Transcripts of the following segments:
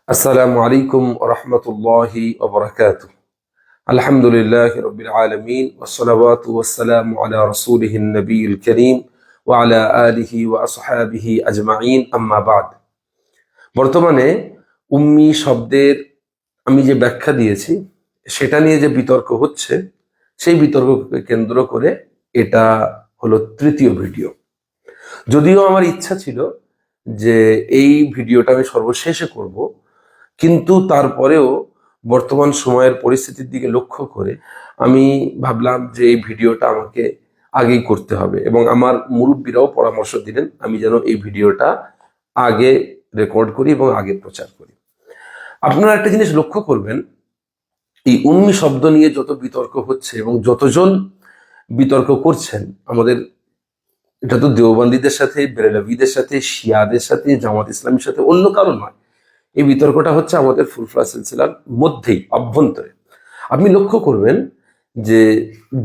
السلام عليكم ورحمة الله وبركاته. الحمد لله رب العالمين والصلوات والسلام على رسوله النبي الكريم وعلى آله وأصحابه أجمعين أما بعد. বর্তমানে উম্মি শব্দের আমি যে ব্যাখ্যা দিয়েছি সেটা নিয়ে যে বিতর্ক হচ্ছে সেই বিতর্ককে কেন্দ্র করে এটা হলো তৃতীয় ভিডিও। যদিও আমার ইচ্ছা ছিল যে এই ভিডিওটা আমি সর্বশেষে করব, কিন্তু তারপরেও বর্তমান সময়ের পরিস্থিতির দিকে লক্ষ্য করে আমি ভাবলাম যে এই ভিডিওটা আমাকে আগেই করতে হবে, এবং আমার মুরব্বীরাও পরামর্শ দিলেন আমি যেন এই ভিডিওটা আগে রেকর্ড করি এবং আগে প্রচার করি। আপনারা একটা জিনিস লক্ষ্য করবেন, এই উম্মি শব্দ নিয়ে যত বিতর্ক হচ্ছে এবং যতজন বিতর্ক করছেন, আমাদের এটা তো দেওবন্দীদের সাথে, বেরেলভীদের সাথে, শিয়াদের সাথে, জামাত ইসলামীর সাথে, অন্য কারো নয়। এই বিতর্কটা হচ্ছে আমাদের ফুরফুরা সিলসিলার মধ্যেই, অভ্যন্তরে। আপনি লক্ষ্য করবেন যে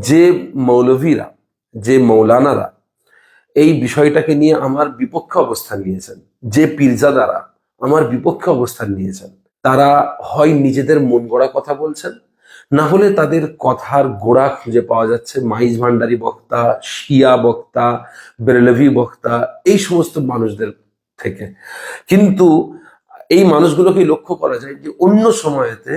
যে মৌলভীরা, যে মৌলানারা এই বিষয়টাকে নিয়ে আমার বিপক্ষে অবস্থান নিয়েছেন, যে পীরজাদারা আমার বিপক্ষে অবস্থান নিয়েছেন, তারা হয় নিজেদের মন গড়া কথা বলছেন, না হলে তাদের কথার গোড়া খুঁজে পাওয়া যাচ্ছে মাইজ ভান্ডারি বক্তা, শিয়া বক্তা, বেরেলভি বক্তা, এই সমস্ত মানুষদের থেকে। কিন্তু এই মানুষগুলোকে লক্ষ্য করা যায় যে অন্য সময়েতে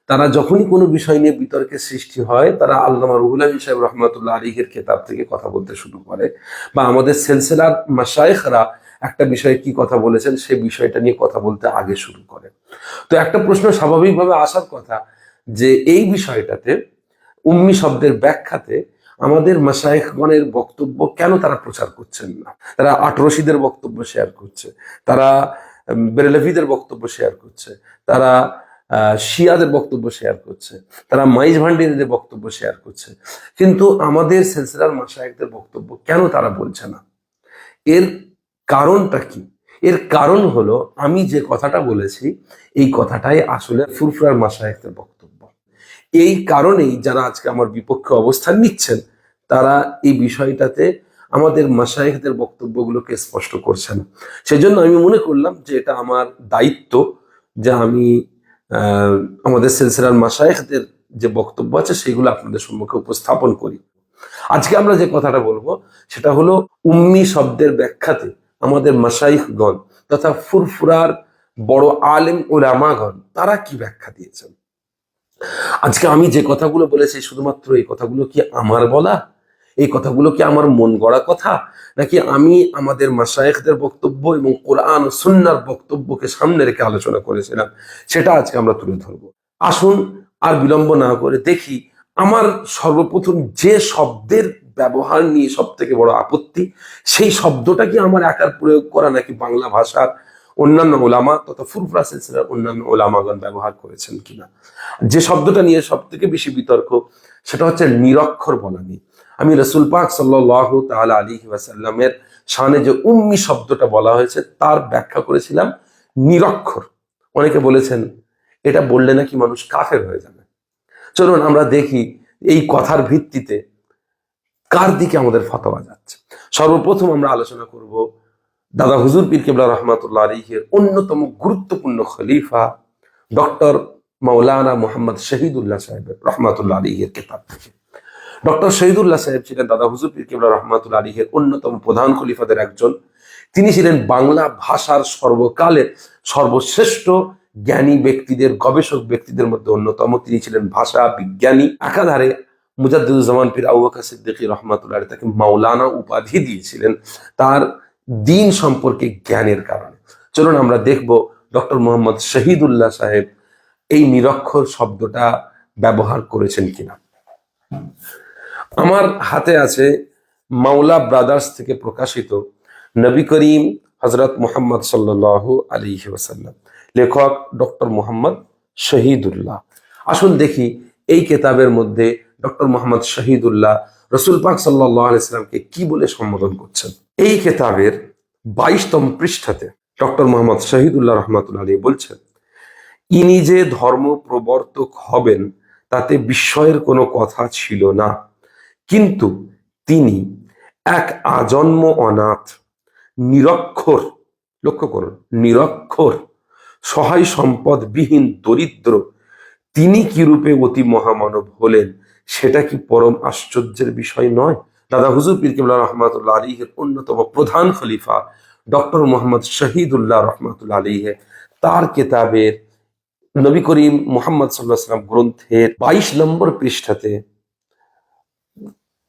তারা যখনই কোনো বিষয় নিয়ে বিতর্কের সৃষ্টি হয়, তারা আল্লামা রুহুল আমিন সাহেব রহমাতুল্লাহ আলাইহির কিতাব থেকে কথা বলতে শুরু করে, বা আমাদের সিলসিলার মাশায়েখরা একটা বিষয়ে কি কথা বলেছেন সেই বিষয়টা নিয়ে কথা বলতে আগে শুরু করে। তো একটা প্রশ্ন স্বাভাবিকভাবে আসার কথা যে এই বিষয়টাতে উম্মি শব্দের ব্যাখ্যাতে আমাদের মাশায়েখগণের বক্তব্য কেন তারা প্রচার করছেন না? তারা আটরশিদের বক্তব্য শেয়ার করছে, তারা বেরেলভীদের বক্তব্য শেয়ার করছে, তারা শিয়াদের বক্তব্য শেয়ার করছে, তারা মাইজ ভান্ডারিদের বক্তব্য শেয়ার করছে, কিন্তু আমাদের সিলসিলার মাশায়েখদের বক্তব্য কেন তারা বলছে না? এর কারণটা কি? এর কারণ হলো আমি যে কথাটা বলেছি এই কথাটাই আসলে ফুরফুরার মাশায়েখদের বক্তব্য। এই কারণেই যারা আজকে আমার বিপক্ষে অবস্থান নিচ্ছেন তারা এই বিষয়টাতে আমাদের মাশায়েখদের বক্তব্যগুলোকে স্পষ্ট করছেন। সেজন্য আমি মনে করলাম যে এটা আমার দায়িত্ব যে আমি আমাদের সিলসিলার মাশায়েখদের যে বক্তব্য আছে সেগুলো আপনাদের সম্মুখে উপস্থাপন করি। আজকে আমরা যে কথাটা বলবো সেটা হলো উম্মি শব্দের ব্যাখ্যাতে আমাদের মাশায়েখগণ তথা ফুরফুরার বড় আলেম উলামাগণ তারা কি ব্যাখ্যা দিয়েছেন। আজকে আমি যে কথাগুলো বলেছি শুধুমাত্র এই কথাগুলো কি আমার বলা? এই কথাগুলো কি আমার মন গড়া কথা, নাকি আমি আমাদের মাশায়েখদের বক্তব্য এবং কোরআন ও সুন্নাহর বক্তব্যকে সামনে রেখে আলোচনা করেছিলাম? সেটা আজকে আমরা তুলে ধরবো। আসুন আর বিলম্ব না করে দেখি আমার সর্বপ্রথম যে শব্দের ব্যবহার নিয়ে সব থেকে বড় আপত্তি, সেই শব্দটা কি আমার একার প্রয়োগ করা, নাকি বাংলা ভাষার অন্যান্য ওলামা তথা ফুরফুরা সিলসিলার অন্যান্য ওলামাগণ ব্যবহার করেছেন কিনা। যে শব্দটা নিয়ে সব থেকে বেশি বিতর্ক সেটা হচ্ছে নিরক্ষর বলা নিয়ে। আমি রাসূল পাক সাল্লাল্লাহু তাআলা আলাইহি ওয়াসাল্লামের শানে যে উম্মি শব্দটা বলা হয়েছে তার ব্যাখ্যা করেছিলাম নিরক্ষর। অনেকে বলেছেন এটা বললে নাকি মানুষ কাফের হয়ে যাবে। চলুন আমরা দেখি এই কথার ভিত্তিতে কার দিকে আমাদের ফতোয়া যাচ্ছে। সর্বপ্রথম আমরা আলোচনা করব দাদা হুজুর পীর কেবলা রহমাতুল্লাহ আলাইহির অন্যতম গুরুত্বপূর্ণ খলিফা ডক্টর মাওলানা মোহাম্মদ শহীদুল্লাহ সাহেব রহমাতুল্লাহ আলাইহির কিতাব থেকে। ডক্টর শহীদুল্লাহ সাহেব ছিলেন দাদা হুজুর পীর কেবলা রহমাতুল্লাহ আলাইহির অন্যতম প্রধান খলিফাদের একজন। তিনি ছিলেন বাংলা ভাষার সর্বকালের সর্বশ্রেষ্ঠ জ্ঞানী ব্যক্তিদের, গবেষক ব্যক্তিদের মধ্যে অন্যতম। তিনি ছিলেন ভাষা বিজ্ঞানী। একাধারে মুজাদ্দিদুজ্জামান পীর আবু বকর সিদ্দিকী রহমাতুল্লাহ আলাইহি তাকে মাওলানা উপাধি দিয়েছিলেন তার দ্বীন সম্পর্কে জ্ঞানের কারণে। চলুন আমরা দেখব ডক্টর মোহাম্মদ শহীদুল্লাহ সাহেব এই নিরক্ষর শব্দটা ব্যবহার করেছেন কিনা। আমার হাতে আছে মাওলা ব্রাদার্স থেকে প্রকাশিত নবী করিম হযরত মুহাম্মদ সাল্লাল্লাহু আলাইহি ওয়াসাল্লাম, লেখক ডক্টর মোহাম্মদ শহীদুল্লাহ। আসুন দেখি এই কিতাবের মধ্যে ডক্টর মোহাম্মদ শহীদুল্লাহ রাসূল পাক সাল্লাল্লাহু আলাইহি ওয়াসাল্লামকে কি বলে সম্বোধন করছেন। এই কিতাবের 22তম পৃষ্ঠাতে ডক্টর মোহাম্মদ শহীদুল্লাহ রহমাতুল্লাহ আলাইহি বলছেন, ইনি যে ধর্ম প্রবর্তক হবেন তাতে বিস্ময়ের কোনো কথা ছিল না, কিন্তু তিনি এক আজন্ম অনাথ, নিরক্ষর, লক্ষ্য করুন, নিরক্ষর সহায় সম্পদ বিহীন দরিদ্র, তিনি কি রূপে অতি মহামানব হলেন, সেটা কি পরম আশ্চর্যের বিষয় নয়? দাদা হুজুর পীর কেবলা রহমাতুল্লাহ আলাইহির অন্যতম প্রধান খলিফা ডক্টর মোহাম্মদ শহীদুল্লাহ রহমাতুল্লাহ আলাইহি তার কেতাবের নবী করিম মুহাম্মদ সাল্লাল্লাহু আলাইহি ওয়াসাল্লাম গ্রন্থের 22 নম্বর পৃষ্ঠাতে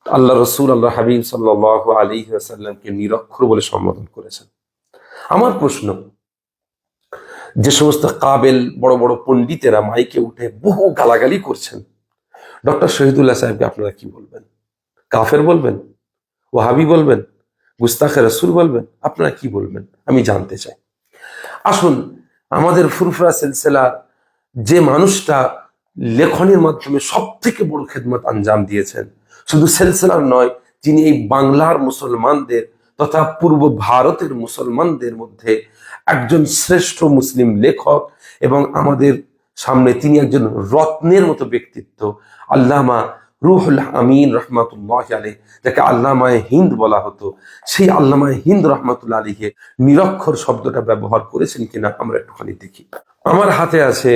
আল্লাহ রসুল আল্লাহ হাবিব সাল্লাল্লাহু আলাইহি ওয়াসাল্লামকে নিরক্ষর বলে সম্বোধন করেছেন। আমার প্রশ্ন, যে সমস্ত কাবেল বড় বড় পণ্ডিতেরা মাইকে উঠে বহু গালাগালি করছেন, ডক্টর শহীদুল্লাহ সাহেবকে আপনারা কি বলবেন? কাফের বলবেন? ওয়াহাবি বলবেন? গুস্তাখে রসুল বলবেন? আপনারা কি বলবেন আমি জানতে চাই। আসুন, আমাদের ফুরফুরা সিলসিলার যে মানুষটা লেখনের মাধ্যমে সব থেকে বড় খেদমত আঞ্জাম দিয়েছেন, শুধু সিলসিলার নয়, যিনি এই বাংলার মুসলমানদের তথা পূর্ব ভারতের মুসলমানদের মধ্যে একজন শ্রেষ্ঠ মুসলিম লেখক এবং আমাদের সামনে তিনি একজন রত্নের মতো ব্যক্তিত্ব, আল্লামা রুহুল আমিন রহমাতুল্লাহ আলাইহি, যাকে আল্লামায়ে হিন্দ বলা হতো, সেই আল্লামায়ে হিন্দ রহমাতুল্লাহ আলাইহি নিরক্ষর শব্দটা ব্যবহার করেছেন কিনা আমরা একটুখানি দেখি। আমার হাতে আছে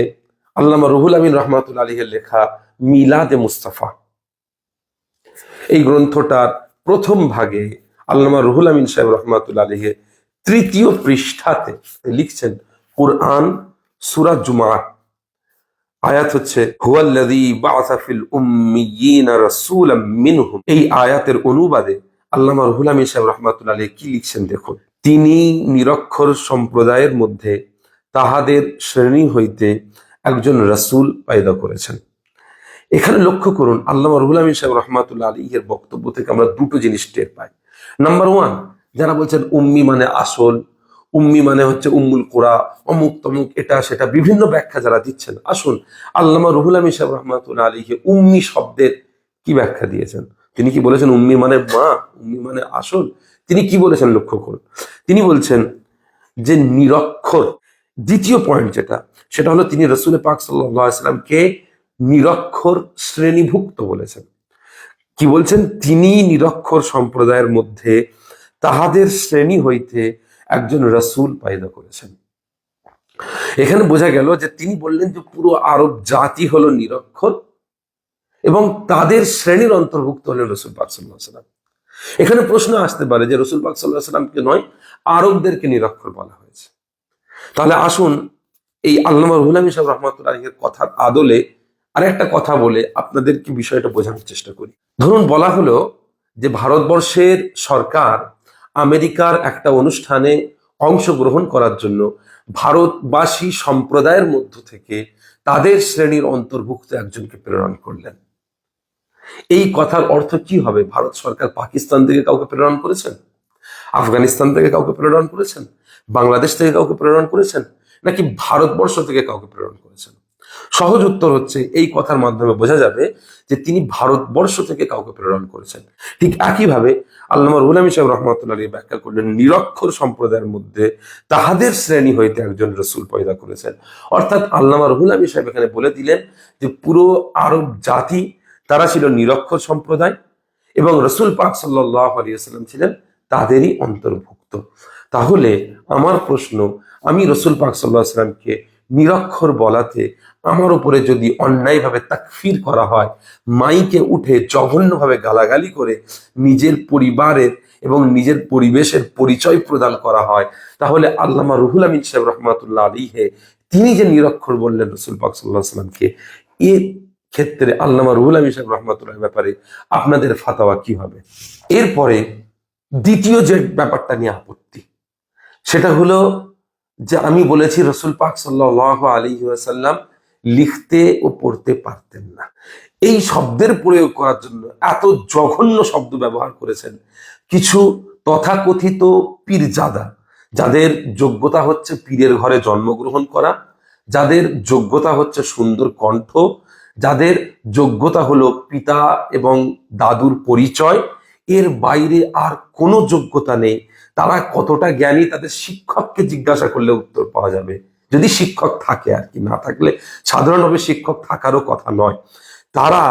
আল্লামা রুহুল আমিন রহমাতুল্লাহ আলাইহির লেখা মিলাদে মুস্তাফা। এই গ্রন্থটার প্রথম ভাগে আল্লামা রুহুল আমিন সাহেব রহমাতুল্লাহ আলাইহি 3য় পৃষ্ঠাতে লিখছেন, কুরআন সূরা জুমআহ আয়াত হচ্ছে হুয়াল্লাযী বাআসা ফিল উম্মিয়িনা রাসূলাম মিনহুম। এই আয়াতের অনুবাদে আল্লামা রুহুল আমিন সাহেব রাহমাতুল্লাহ আলাইহি কি লিখছেন দেখুন, তিনি নিরক্ষর সম্প্রদায়ের মধ্যে তাহাদের শ্রেণী হইতে একজন রাসূল পয়দা করেছেন। এখানে লক্ষ্য করুন, আল্লামা রুহুল আমিন সাহেব রাহমাতুল্লাহ আলাইহি এর বক্তব্য থেকে আমরা দুটো জিনিস টের পাই। নাম্বার 1, যারা বলছেন উম্মি মানে আসল, উম্মি মানে হচ্ছে উম্মুল কুরা, অমুক তমুক, এটা সেটা বিভিন্ন ব্যাখ্যা যারা দিচ্ছেন, আসুন আল্লামা রুহুল আমিন সাহেব রহমাতুল্লাহ আলাইহি উম্মি শব্দের কি ব্যাখ্যা দিয়েছেন। তিনি কি বলেছেন উম্মি মানে মা, উম্মি মানে আসল? তিনি কি বলেছেন লক্ষ্য করুন, তিনি বলছেন যে নিরক্ষর, দ্বিতীয় পয়েন্ট যেটা, সেটা হলো তিনি রাসূল পাক সাল্লাল্লাহু আলাইহি ওয়াসাল্লামকে নিরক্ষর শ্রেণীভুক্ত বলেছেন। কি বলছেন? তিনি নিরক্ষর সম্প্রদায়ের মধ্যে তাহাদের শ্রেণী হইতে একজন রাসূল পয়দা করেছেন। এখানে বোঝা গেল যে তিনি বললেন যে পুরো আরব জাতি হলো নিরক্ষর এবং তাদের শ্রেণীর অন্তর্ভুক্ত হলেন রাসূল পাক সাল্লাল্লাহু আলাইহি ওয়াসাল্লাম। এখানে প্রশ্ন আসতে পারে যে রাসূল পাক সাল্লাল্লাহু আলাইহি ওয়াসাল্লামকে নয়, আরবদেরকে নিরক্ষর বলা হয়েছে। তাহলে আসুন এই আল্লামা রুহুল আমিন সাহেব রাহমাতুল্লাহ আলাইহির কথার আদলে আরেকটা কথা বলে আপনাদেরকে বিষয়টা বোঝানোর চেষ্টা করি। ধরুন বলা হলো যে ভারতবর্ষের সরকার আমেরিকার একটা অনুষ্ঠানে অংশগ্রহণ করার জন্য ভারতবাসী সম্প্রদায়ের মধ্য থেকে তাদের শ্রেণীর অন্তর্ভুক্ত একজনকে প্রেরণ করলেন। এই কথার অর্থ কি হবে? ভারত সরকার পাকিস্তান থেকে কাউকে প্রেরণ করেছেন, আফগানিস্তান থেকে কাউকে প্রেরণ করেছেন, বাংলাদেশ থেকে কাউকে প্রেরণ করেছেন, নাকি ভারতবর্ষ থেকে কাউকে প্রেরণ করেছেন? সহজ উত্তর হচ্ছে, এই কথার মাধ্যমে বোঝা যাবে যে তিনি ভারতবর্ষ থেকে কাউকে প্রেরণ করেছেন। ঠিক একইভাবে আল্লামা রুহুল আমিন সাহেব রাহমাতুল্লাহ আলাইহি ব্যাখ্যা করলেন, নিরক্ষর সম্প্রদায়ের মধ্যে তাহাদের শ্রেণী হইতে একজন রাসূল পয়দা করেছেন। অর্থাৎ আল্লামা রুহুল আমিন সাহেব এখানে বলে দিলেন যে পুরো আরব জাতি তারা ছিল নিরক্ষর সম্প্রদায় এবং রাসূল পাক সাল্লাল্লাহু আলাইহি ওয়াসাল্লাম ছিলেন তাদেরই অন্তর্ভুক্ত। তাহলে আমার প্রশ্ন, আমি রাসূল পাক সাল্লাল্লাহু আলাইহি ওয়াসাল্লামকে নিরক্ষর বলাতে আমার উপরে যদি অন্যায়ভাবে তাকফির করা হয়, মাইকে উঠে জঘন্যভাবে গালাগালি করে নিজের পরিবারের এবং নিজের পরিবেশের পরিচয় প্রদান করা হয়, তাহলে আল্লামা রুহুল আমিন সাহেব রহমাতুল্লাহ আলাইহি তিনি যে নিরক্ষর বললেন রাসূল পাক সাল্লাল্লাহু আলাইহি ওয়াসাল্লামকে, এর ক্ষেত্রে আল্লামা রুহুল আমিন সাহেব রহমাতুল্লাহ ব্যাপারে আপনাদের ফাতাওয়া কি হবে? এরপরে দ্বিতীয় যে ব্যাপারটা নিয়ে আপত্তি, সেটা হলো যে আমি বলেছি রাসূল পাক সাল্লাল্লাহু আলাইহি ওয়াসাল্লাম লিখতে ও পড়তে পারতেন না। এই শব্দের প্রয়োগ করার জন্য এত জঘন্য শব্দ ব্যবহার করেছেন কিছু তথাকথিত পীরজাদা, যাদের যোগ্যতা হচ্ছে পীরের ঘরে জন্মগ্রহণ করা, যাদের যোগ্যতা হচ্ছে সুন্দর কণ্ঠ, যাদের যোগ্যতা হলো পিতা এবং দাদুর পরিচয়, এর বাইরে আর কোনো যোগ্যতা নেই। তারা কতটা জ্ঞানী তাদের শিক্ষককে জিজ্ঞাসা করলে উত্তর পাওয়া যাবে, যদি শিক্ষক থাকে আর কি, না থাকলে সাধারণভাবে শিক্ষক থাকারও কথা নয়। তারা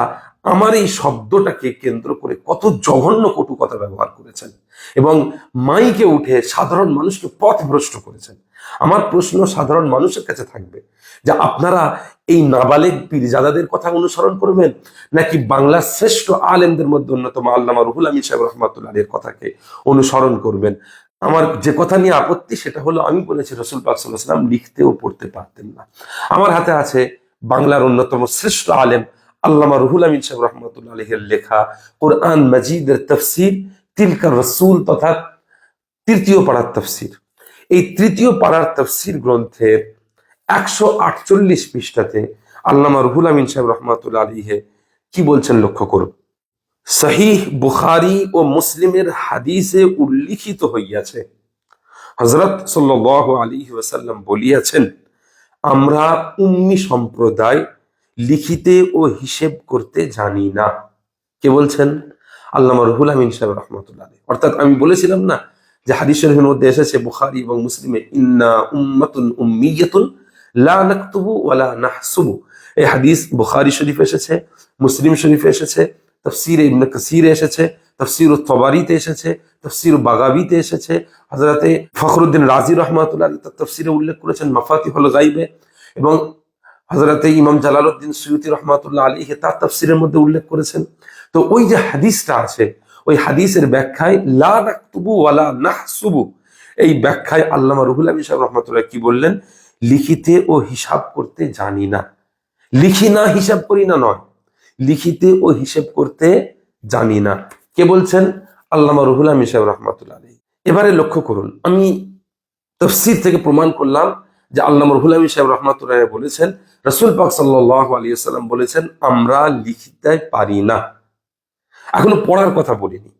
আমার এই শব্দটাকে কেন্দ্র করে কত জঘন্য কটু কথা ব্যবহার করেছেন এবং মাইকে উঠে সাধারণ মানুষকে পথভ্রষ্ট করেছেন। আমার প্রশ্ন সাধারণ মানুষের কাছে থাকবে যে আপনারা এই নাবালেগ পীরজাদাদের কথা অনুসরণ করবেন, নাকি বাংলার শ্রেষ্ঠ আলেমদের মধ্যে অন্যতম আল্লামা রুহুল আমিন সাহেব রহমাতুল্লাহ আলাইহির কথাকে অনুসরণ করবেন? আমার যে কথা নিয়ে আপত্তি সেটা হলো, আমি বলেছি রাসূল পাক সাল্লাল্লাহু আলাইহি ওয়াসাল্লাম লিখতেও পড়তে পারতেন না। আমার হাতে আছে বাংলার অন্যতম শ্রেষ্ঠ আলেম আল্লামা রুহুল আমিন সাহেব রহমাতুল্লাহ আলাইহির লেখা কোরআন মাজিদের তাফসীর তিলকা রাসূল তথা তৃতীয় পাড়ার তাফসীর। এই তৃতীয় পাড়ার তাফসীর গ্রন্থের 148 পৃষ্ঠাতে আল্লামা রুহুল আমিন সাহেব রহমাতুল্লাহ আলাইহি কি বলছেন লক্ষ্য করুন। সহিহ বুখারী ও মুসলিমের হাদিসে উল্লিখিত হইয়াছে, হযরত সাল্লাল্লাহু আলাইহি ওয়াসাল্লাম বলিয়াছেন, আমরা উম্মি সম্প্রদায় লিখিতে ও হিসেব করতে জানি না। কে বলছেন? আল্লামা রুহুল আমিন সাহেব রহমাতুল্লাহ আলাইহি। অর্থাৎ আমি বলেছিলাম না যে হাদিস শরীফের মধ্যে এসেছে বুখারী এবং মুসলিমে, ইন্না উম্মাতুন উম্মিয়াতুন লা নাকতুবু ওয়ালা নাহসুবু। এই হাদিস বুখারী শরীফে এসেছে, মুসলিম শরীফে এসেছে, তাফসীরে ইবনে কাসিরে এসেছে, তাফসীর তাবারিতে এসেছে, তাফসীর বাগাবীতে এসেছে, হযরতে ফখরুদ্দিন রাজি রাহমাতুল্লাহ আলাইহি তার তাফসীরে উল্লেখ করেছেন মাফাতিহুল গায়বে, এবং হযরতে ইমাম জালালউদ্দিন সুয়ুতী রহমাতুল্লাহ আলাইহি তার তাফসীরের মধ্যে উল্লেখ করেছেন। তো ওই যে হাদিসটা আছে, ওই হাদিসের ব্যাখ্যায় লা নাকতুবু ওয়ালা নাহসুবু, এই ব্যাখ্যায় আল্লামা রুহুল আমিন সাহেব রহমাতুল্লাহ কি বললেন? লিখিতে ও হিসাব করতে জানি না। লিখি না, হিসাব করি না নয়, লিখিতে ও হিসাব করতে জানি না। কে বলছেন? আল্লামা রুহুল আমিন সাহেব রহমাতুল্লাহ আলাইহি। এবারে লক্ষ্য করুন, আমি তাফসীর থেকে প্রমাণ করলাম যে আল্লামা রুহুল আমিন সাহেব রহমাতুল্লাহ আলাইহি বলেছেন, রাসূল পাক সাল্লাল্লাহু আলাইহি ওয়াসাল্লাম বলেছেন, আমরা লিখতে পারি না। এখনো পড়ার কথা বলিনি।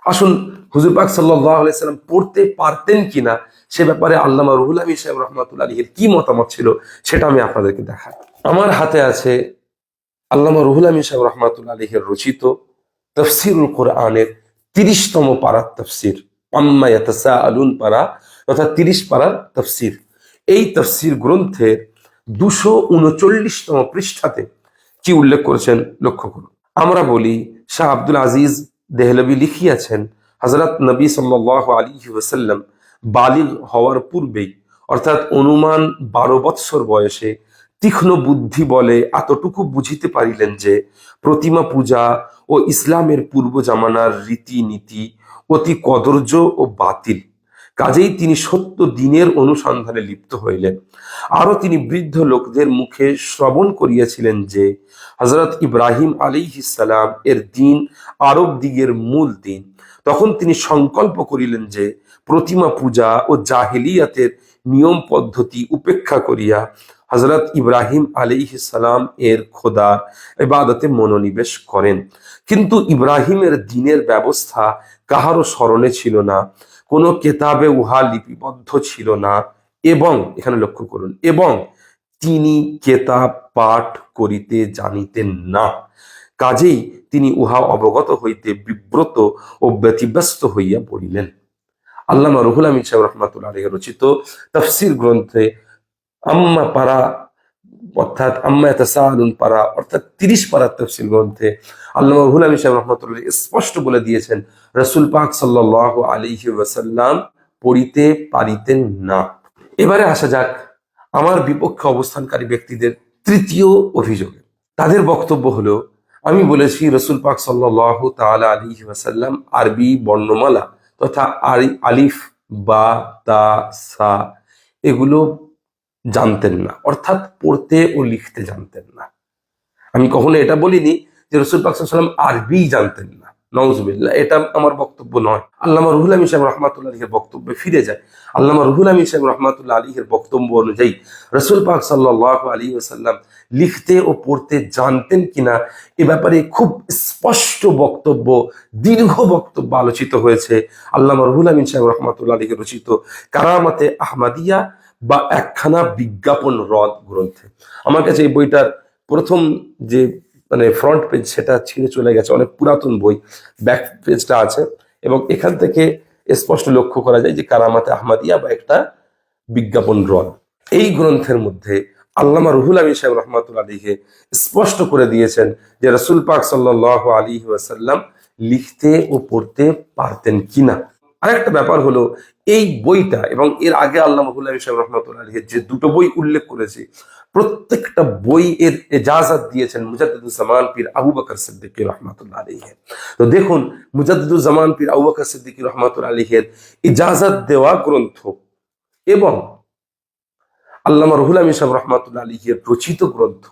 আসুন, হুজুর পাক সাল্লাল্লাহু আলাইহি ওয়াসাল্লাম পড়তে পারতেন কিনা সে ব্যাপারে আল্লামা রুহুল আমিন সাহেব রহমাতুল্লাহ আলাইহির কি মতামত ছিল সেটা আমি আপনাদেরকে দেখাই। আমার হাতে আছে আল্লামা রুহুল আমিন সাহেব রহমাতুল্লাহ আলাইহির রচিত তাফসীরুল কোরআনের 30তম পারার তাফসীর, আম্মা ইয়াতাসাআলুন পারা তথা 30 পারার তাফসীর। এই তাফসীর গ্রন্থের 239তম পৃষ্ঠাতে কি উল্লেখ করেছেন লক্ষ্য করুন। আমরা বলি, শাহ আব্দুল আজিজ দেহলভী লিখিয়াছেন, হযরত নবী সাল্লাল্লাহু আলাইহি ওয়াসাল্লাম বালিগ হওয়ার পূর্বেই, অর্থাৎ অনুমান 12 বৎসর বয়সে তীক্ষ্ণ বুদ্ধি বলে এতটুকু বুঝিতে পারিলেন যে প্রতিমা পূজা ও ইসলামের পূর্ব জামানার রীতিনীতি অতি কদর্য ও বাতিল। কাজেই তিনি সত্য দিনের অনুসন্ধানে লিপ্ত হইলেন। আরো তিনি বৃদ্ধ লোকদের মুখে শ্রবণ করিয়াছিলেন যে হযরত ইব্রাহিম আলাইহিস সালাম এর দিন আরব দিগের মূল দিন। তখন তিনি সংকল্প করিলেন যে প্রতিমা পূজা ও জাহেলিয়াতের নিয়ম পদ্ধতি উপেক্ষা করিয়া হযরত ইব্রাহিম আলাইহিস সালাম এর খোদার ইবাদতে মনোনিবেশ করেন। কিন্তু ইব্রাহিমের দিনের ব্যবস্থা কাহারও স্মরণে ছিল না, কোনো কেতাবে উহা লিপিবদ্ধ ছিল না, এবং এখানে লক্ষ্য করুন, এবং তিনি কেতাব পাঠ করিতে জানিতেন না। কাজেই তিনি উহা অবগত হইতে বিব্রত ও ব্যতিব্যস্ত হইয়া পড়িলেন। আল্লামা রুহুল আমিন সাহেব রহমাতুল্লাহ আলাইহি রচিত তাফসীর গ্রন্থে আম্মা পারা অর্থাৎ আম্মা ইয়াতাসাআলুন পারা অর্থাৎ 30 পারার তাফসীর গ্রন্থে আল্লামা রুহুল আমিন সাহেব রহমাতুল্লাহ আলাইহি স্পষ্ট বলে দিয়েছেন, রাসূল পাক সাল্লাল্লাহু আলাইহি ওয়াসাল্লাম পড়িতে পারিতেন না। এবারে আসা যাক আমার বিপক্ষে অবস্থানকারী ব্যক্তিদের তৃতীয় অভিযোগে। তাদের বক্তব্য হলো, আমি বলেছি রাসূল পাক সাল্লাল্লাহু তাআলা আলাইহি ওয়াসাল্লাম আরবি বর্ণমালা তথা আলিফ বা তা সা এগুলো জানতেন না, অর্থাৎ পড়তে ও লিখতে জানতেন না। আমি কখনো এটা বলিনি যে রাসূল পাক সাল্লাল্লাহু আলাইহি ওয়াসাল্লাম আরবি জানতেন না, নাউজুবিল্লাহ, এটা আমার বক্তব্য নয়। আল্লামা রুহুল আমিন সাহেব রহমাতুল্লাহ আলাইহির বক্তব্যে ফিরে যায়। আল্লামা রুহুল আমিন সাহেব রহমাতুল্লাহ আলাইহির বক্তব্য অনুযায়ী রাসূল পাক সাল্লাল্লাহু আলাইহি ওয়াসাল্লাম লিখতে ও পড়তে জানতেন কিনা এ ব্যাপারে খুব স্পষ্ট বক্তব্য, দীর্ঘ বক্তব্য আলোচিত হয়েছে আল্লামা রুহুল আমিন সাহেব রহমাতুল্লাহ আলাইহির রচিত কারামাতে আহমদিয়া বা একখানা বিজ্ঞাপন রদ গ্রন্থে। আমার কাছে এই বইটার প্রথম যে ফ্রন্ট পেজ সেটা ছিঁড়ে চলে গেছে, অনেক পুরাতন বই, ব্যাক পেজটা আছে, এবং এখান থেকে স্পষ্ট লক্ষ্য করা যায় যে কারামাতে আহমদিয়া বা একটা বিজ্ঞাপন রদ। এই গ্রন্থের মধ্যে আল্লামা রুহুল আমিন সাহেব রহমাতুল্লাহ আলাইহি স্পষ্ট করে দিয়েছেন যে রাসূল পাক সাল্লাল্লাহু আলাইহি ওয়াসাল্লাম লিখতে ও পড়তে পারতেন কিনা। আরেকটা ব্যাপার হলো, এই বইটা এবং এর আগে আল্লামা রুহুল আমিন সাহেব রহমাতুল্লাহ আলাইহি যে দুটো বই উল্লেখ করেছি, প্রত্যেকটা বই এর এজাজত দিয়েছেন মুজাদ্দিদুজ্জামান পীর আবু বকর সিদ্দিকী রহমাতুল্লাহ আলাইহি। তো দেখুন, মুজাদ্দিদুজ্জামান পীর আবু বকর সিদ্দিকী রহমাতুল্লাহ আলাইহির ইজাজত দেওয়া গ্রন্থ এবং আল্লামা রুহুল আমিন সাহেব রহমাতুল্লাহ আলাইহির রচিত গ্রন্থ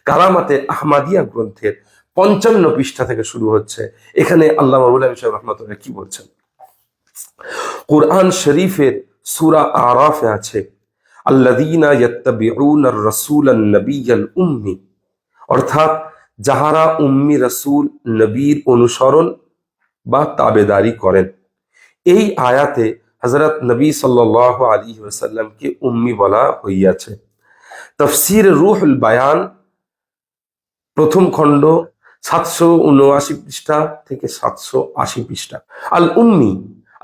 কারামাতে আহমাদিয়া গ্রন্থের 55 পৃষ্ঠা থেকে শুরু হচ্ছে। এখানে আল্লামা রুহুল আমিন সাহেব রহমাতুল্লাহ কি বলছেন? কুরআন শরীফের সূরা আরাফে আছে আল্লাযীনা ইয়াত্তাবিউনার রাসূলান নাবিয়্যাল উম্মি, অর্থাৎ যাহারা উম্মি রাসূল নবীর অনুসরণ বা তাবেদারি করেন। এই আয়াতে হযরত নবী সাল্লাল্লাহু আলাইহি ওয়াসাল্লামকে উম্মি বলা হইয়াছে। তাফসীর রূহুল বায়ান প্রথম খণ্ড 779 পৃষ্ঠা থেকে 780 পৃষ্ঠা। আল উম্মি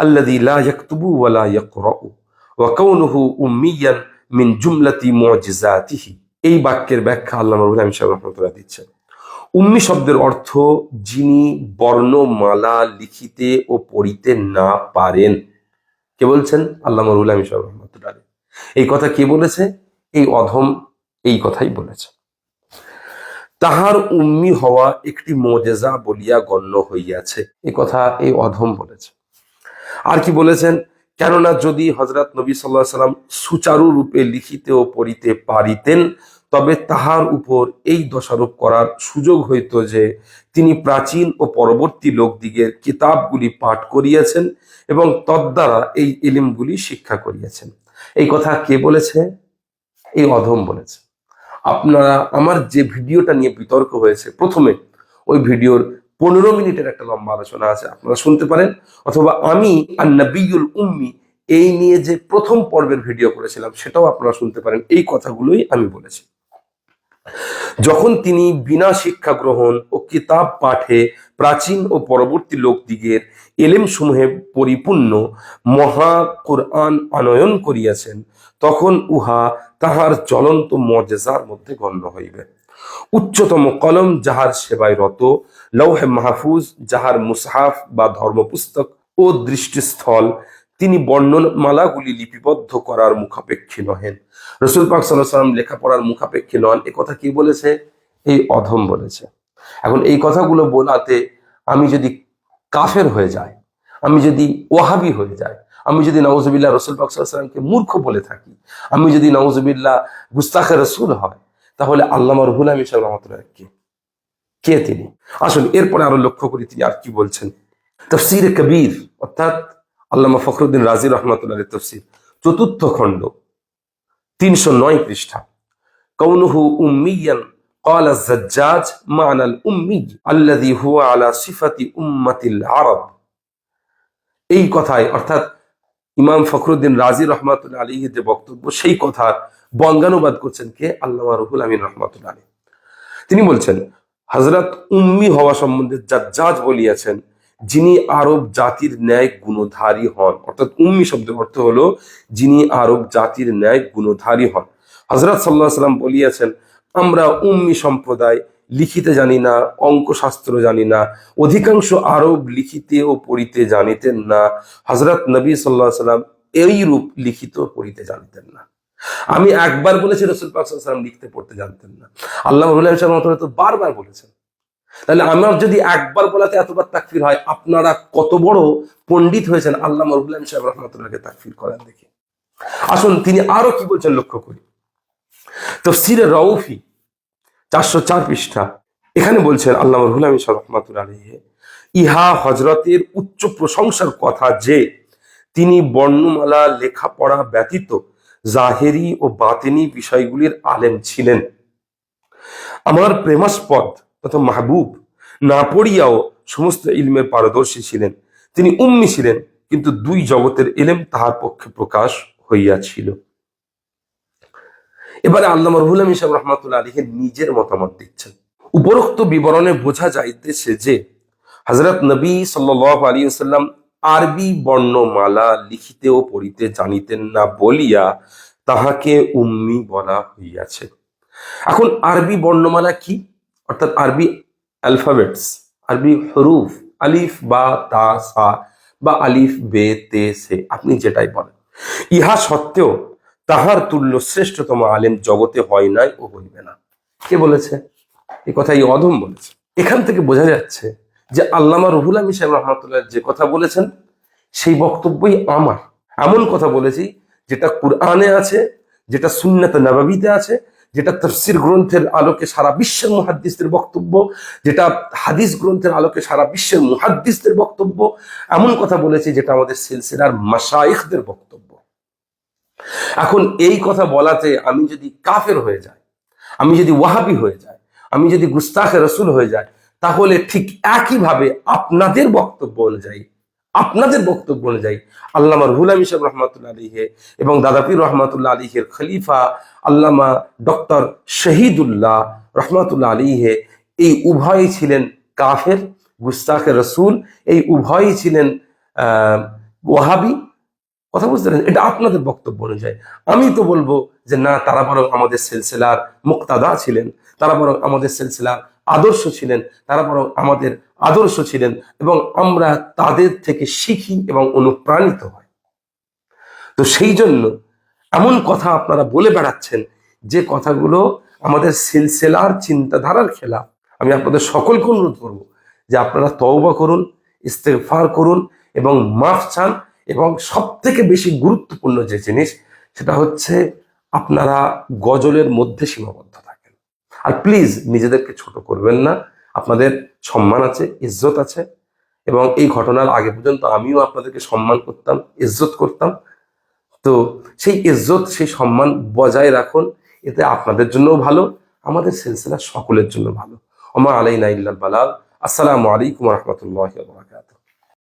আল্লাযী লা ইয়াকতুবু ওয়া লা ইয়াকরাউ ওয়া কাউনুহু উম্মিয়ান মিন জুমলাতি মুজিজাতিহি। এই বাক্যের ব্যাখ্যা আল্লামা রুহুল আমিন সাহেব রাহমাতুল্লাহ দিচ্ছেন। উম্মি শব্দের অর্থ যিনি বর্ণমালা লিখিতে ও পড়িতে না পারেন। কে বলছেন? আল্লামা রুহুল আমিন সাহেব রাহমাতুল্লাহ। এই কথা কে বলেছে? এই অধম এই কথাই বলেছে। তাহার উম্মি হওয়া একটি মুজিজা বলিয়া গণ্য হইয়াছে, এই কথা এই অধম বলেছে। আর কি বলেছেন? কেননা যদি হযরত নবী সাল্লাল্লাহু আলাইহি সাল্লাম সুচারু রূপে লিখিতে ও পড়িতে পারিতেন, তবে তাহার উপর এই দোষারোপ করার সুযোগ হইত যে তিনি প্রাচীন ও পরবর্তী লোকদিগের কিতাবগুলি পাঠ করিয়াছেন এবং তদ্বারা এই ইলমগুলি শিক্ষা করিয়াছেন। এই কথা কে বলেছে? এই অধম বলেছে। আপনারা আমার যে ভিডিওটা নিয়ে বিতর্ক হয়েছে, প্রথমে ওই ভিডিওর 15 মিনিটের একটা লম্বা আলোচনা আছে, আপনারা শুনতে পারেন। অথবা আমি আন-নবিয়ুল উম্মি এই নিয়ে যে প্রথম পর্বের ভিডিও করেছিলাম, সেটাও আপনারা শুনতে পারেন। এই কথাগুলোই আমি বলেছি। যখন তিনি বিনা শিক্ষা গ্রহণ ও কিতাব পাঠে প্রাচীন ও পরবর্তী লোকদিগের এলেম সমূহে পরিপূর্ণ মহা কুরআন আনয়ন করিয়াছেন, তখন উহা তাহার জ্বলন্ত মুজিজার মধ্যে গণ্য হইবে। উচ্চতম কলম যাহার সেবায় রত, লৌহে মাহফুজ যাহার মুসহাফ বা ধর্মপুস্তক ও দৃষ্টিস্থল, তিনি বর্ণমালাগুলি লিপিবদ্ধ করার মুখাপেক্ষী নহেন। রাসূল পাক সাল্লাল্লাহু আলাইহি ওয়াসাল্লাম লেখাপড়ার মুখাপেক্ষী নন, এ কথা কি বলেছে? এই অধম বলেছে। এখন এই কথাগুলো বলাতে আমি যদি কাফের হয়ে যাই, আমি যদি ওয়াহাবি হয়ে যাই, আমি যদি নাউজুবিল্লাহ রাসূল পাক সাল্লাল্লাহু আলাইহি ওয়াসাল্লামকে মূর্খ বলে থাকি, আমি যদি নাউজুবিল্লাহ গুস্তাখে রাসূল হয়, তাহলে আল্লামা রুহুল আমিন সাহেব রাহমাতুল্লাহ কে তিনি? আসলে এরপরে আরো লক্ষ্য করি তিনি আর কি বলছেন। তাফসীর কবির অর্থাৎ আল্লামা ফখরুদ্দিন রাজি রহমাতুল্লাহ তাফসীর, চতুর্থ খণ্ড 309 পৃষ্ঠা। কাউনুহু উম্মিয়ান قال الزجاج معنى الأمي الذي هو على صفة أمة العرب। এই কথায় অর্থাৎ ইমাম ফখরুদ্দিন রাজি রহমাতুল্লাহ আলাইহি যে বক্তব্য, সেই কথার বঙ্গানুবাদ করছেন কে? আল্লামা রুহুল আমিন রহমাতুল্লাহ আলাইহি। তিনি বলছেন হযরত উম্মি হওয়া সম্বন্ধে জাজ্জাজ বলিয়াছেন যিনি আরব জাতির ন্যায় গুণধারী হন। অর্থাৎ উম্মি শব্দের অর্থ হলো যিনি আরব জাতির ন্যায় গুণধারী হন। হযরত সাল্লাল্লাহু আলাইহি ওয়াসাল্লাম বলিয়াছেন, আমরা উম্মি সম্প্রদায়, লিখিতে জানি না, অঙ্কশাস্ত্র জানি না। অধিকাংশ আরব লিখিতে ও পড়িতে জানিতেন না। হযরত নবী সাল্লাল্লাহু আলাইহি ওয়াসাল্লাম এইরূপ লিখিত পড়িতে জানিতেন না। আমি একবার বলেছি রাসূল পাক সাল্লাল্লাহু আলাইহি ওয়াসাল্লাম লিখতে পড়তে জানতেন না, আল্লামা রুহুল আমিন সাহেব তো বারবার বলেছেন। তাহলে আমার যদি একবার বলাতে এতবার তাকফির হয়, আপনারা কত বড় পণ্ডিত হয়েছেন আল্লামা রুহুল আমিন সাহেব রাহমাতুল্লাহকে তাকফির করেন দেখি। আসুন তিনি আরো কি বলছেন লক্ষ্য করি। তাফসীরে রাউফি 404 পৃষ্ঠা, এখানে বলছেন আল্লামা রুহুল আমিন সাহেব রাহমাতুল্লাহ আলাইহি, ইহা হযরতের উচ্চ প্রশংসার কথা যে তিনি বর্ণমালা লেখাপড়া ব্যতীত জাহেরি ও বাতিনি বিষয়গুলির আলেম ছিলেন। আমার প্রেমাস্পদ তথা মাহবুব না পড়িয়াও সমস্ত ইলমের পারদর্শী ছিলেন। তিনি উম্মি ছিলেন, কিন্তু দুই জগতের ইলম তাহার পক্ষে প্রকাশ হইয়াছিল। এবারে আল্লামা রুহুল আমিন সাহেব রাহমাতুল্লাহ আলাইহি নিজের মতামত দিচ্ছেন। উপরোক্ত বিবরণে বোঝা যাইতেছে যে হযরত নবী সাল্লাল্লাহু আলাইহি ওয়াসাল্লাম আরবি বর্ণমালা লিখিতে ও পড়িতে জানিতেন না বলিয়া তাহাকে উম্মি বলা হইয়াছে। এখন আরবি বর্ণমালা কি, অর্থাৎ আরবি অ্যালফাবেটস, আরবি হরুফ, আলিফ বা তা সা বা আলিফ বে তে সে, আপনি যেটাই বলেন, ইহা সত্ত্বেও তাহার তুল্য শ্রেষ্ঠতম আলেম জগতে হয় নাই ও হইবে না। কে বলেছে এই কথা? এই অধম বলেছে। এখান থেকে বোঝা যাচ্ছে যে আল্লামা রুহুল আমিন সাহেব রহমতুল্লাহ যে কথা বলেছেন সেই বক্তব্যই আমার। এমন কথা বলেছি যেটা কুরআনে আছে, যেটা সুন্নাতে নববীতে আছে, যেটা তাফসীর গ্রন্থের আলোকে সারা বিশ্বের মুহাদ্দিসদের বক্তব্য, যেটা হাদিস গ্রন্থের আলোকে সারা বিশ্বের মুহাদ্দিসদের বক্তব্য। এমন কথা বলেছি যেটা আমাদের সিলসিলার মাশায়েখদের বক্তব্য। এখন এই কথা বলাতে আমি যদি কাফের হয়ে যাই, আমি যদি ওয়াহাবি হয়ে যাই, আমি যদি গুস্তাখে রসুল হয়ে যাই, তাহলে ঠিক একইভাবে আপনাদের বক্তব্য অনুযায়ী আল্লামা রুহুল আমিন সাহেব রহমাতুল্লাহ আলাইহি এবং দাদা পীর রহমাতুল্লাহ আলাইহির খলিফা আল্লামা ডক্টর শহীদুল্লাহ রহমাতুল্লাহ আলাইহি এই উভয়ই ছিলেন কাফের, গুস্তাখে রসুল, এই উভয়ই ছিলেন ওয়াহাবি। কথা বুঝতে পারেন? এটা আপনাদের বক্তব্য অনুযায়ী। আমি তো বলবো যে না, তারা বরং আমাদের সিলসিলার মুক্তাদা ছিলেন, তারা বরং আমাদের সিলসিলার আদর্শ ছিলেন, তারা বরং আমাদের আদর্শ ছিলেন, এবং আমরা তাদের থেকে শিখি এবং অনুপ্রাণিত হই। তো সেই জন্য এমন কথা আপনারা বলে বেড়াচ্ছেন যে কথাগুলো আমাদের সিলসিলার চিন্তাধারার খেলাফ। আমি আপনাদের সকলকে অনুরোধ করব যে আপনারা তওবা করুন, ইস্তেগফার করুন এবং মাফ চান। এবং সব থেকে বেশি গুরুত্বপূর্ণ যে জিনিস, সেটা হচ্ছে আপনারা গজলের মধ্যে সীমাবদ্ধ থাকেন। আর প্লিজ নিজেদেরকে ছোট করবেন না। আপনাদের সম্মান আছে, ইজ্জত আছে, এবং এই ঘটনার আগে পর্যন্ত আমিও আপনাদেরকে সম্মান করতাম, ইজ্জত করতাম। তো সেই ইজ্জত, সেই সম্মান বজায় রাখুন। এতে আপনাদের জন্যও ভালো, আমাদের সিলসিলা সকলের জন্য ভালো। ওমা আলাইনা ইল্লাল বালাগ। আসসালামু আলাইকুম ওয়া রাহমাতুল্লাহি ওয়া বারাকাতুহু।